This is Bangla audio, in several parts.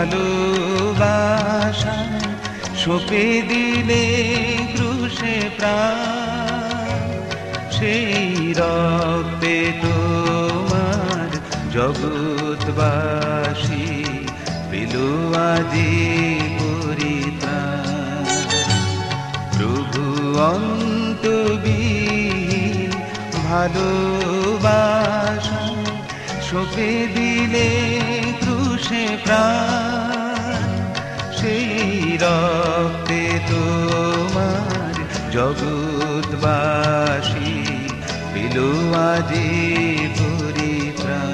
ভালোবাসা সঁপে দিলে ক্রুশে প্রাণ, সেই রক্তে তোমার জগৎবাসী পেল আজি পরিত্রাণ। প্রভু অন্তবিহীন ভালোবাসা সঁপে দিলে ক্রুশে প্রাণ, সেই রক্তে তোমার জগৎবাসী পেল আজি পরিত্রাণ।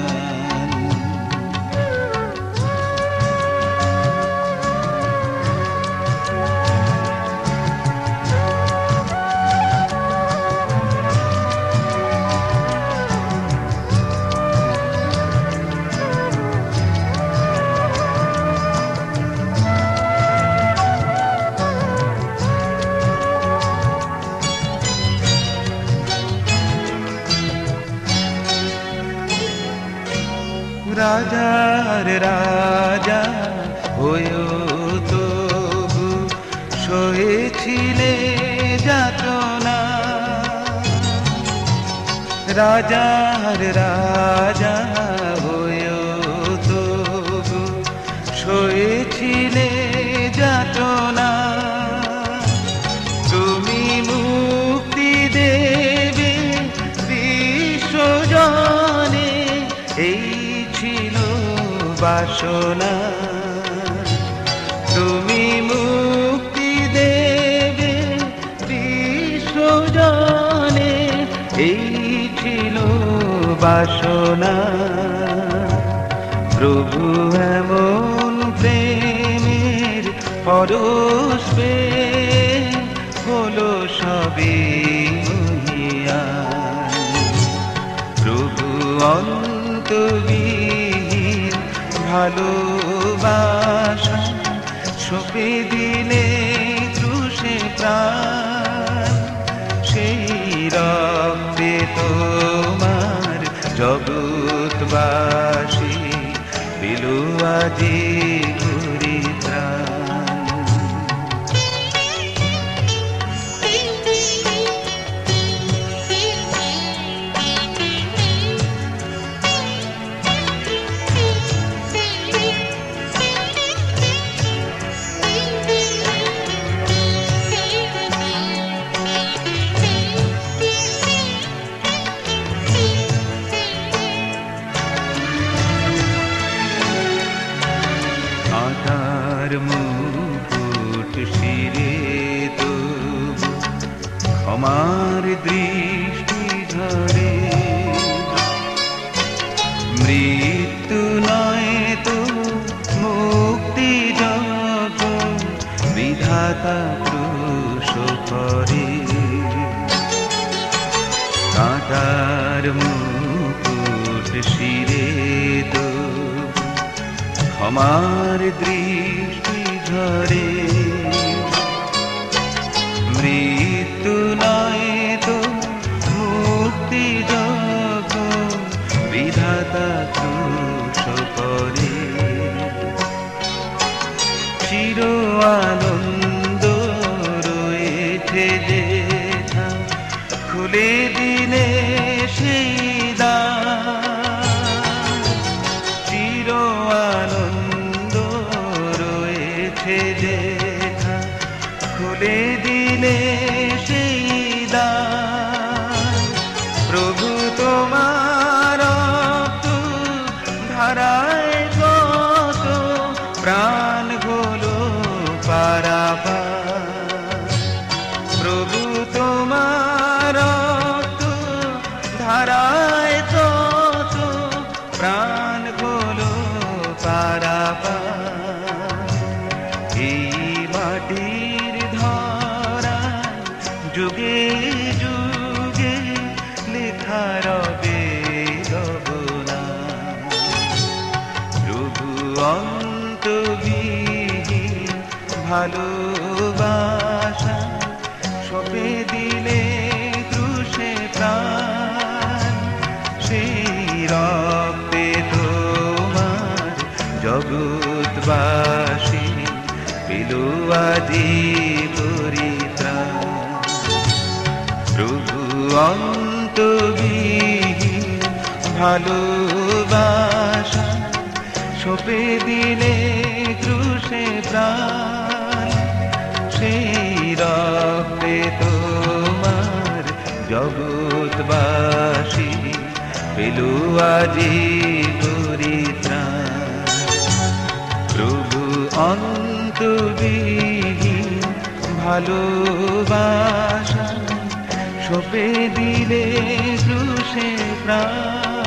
রাজার রাজা হয়েও তবু সয়েছিলে যাতনা, রাজার রাজা হয়েও তবু সয়েছিলে যাতনা। তুমি মুক্তি দেবে বিশ্বজনে, এই ছিল বাসনা। তুমি মুক্তি দেবে বিশ্বজনে, এই ছিল বাসনা। প্রভু এমন প্রেমের পরশ পেয়ে হলো সবে মহিয়ান। প্রভু অন্তবিহীন ভালোবাসা সঁপে দিলে ক্রুশে প্রাণ, সেই রক্তে তোমার জগৎবাসী পেল আজি পরিত্রাণ। কাঁটার মুকুট শিরে তবু ক্ষমার দৃষ্টি ঝরে, মৃত্যু নয় তো মুক্তি যখন বিধাতা ক্রুশ করে। কাঁটার মুকুট শিরে তবু ক্ষমার দৃষ্টি ঝরে, মৃত্যু নয় তো মুক্তি যখন বিধাতা ক্রুশ করে। চির আনন্দ রয়েছে যেথা, খুলে দিলে সেই দ্বার। চির আনন্দ রয়েছে যেথা, খুলে দিলে সেই দ্বার। প্রভু তোমার রক্ত ধারায় কত প্রাণ হলো পারাপার। প্রভু তোমার রক্ত ধারায় কত প্রাণ হলো পারাপার। এই মাটির ধরা যুগে যুগে লেখা রবে রবনা। প্রভু অন্তবিহীন ভালোবাসা সঁপে দিলে ক্রুশে প্রাণ, সেই রক্তে তোমার জগৎ জগৎবাসী পেল আজি পরিত্রাণ। প্রভু অন্তবিহীন ভালোবাসা সঁপে দিলে ক্রুশে প্রাণ। সেই রক্তে তোমার জগৎবাসী পেল আজি পরিত্রাণ। প্রভু অন্তবিহীন ভালোবাসা সঁপে দিলে ক্রুশে প্রাণ।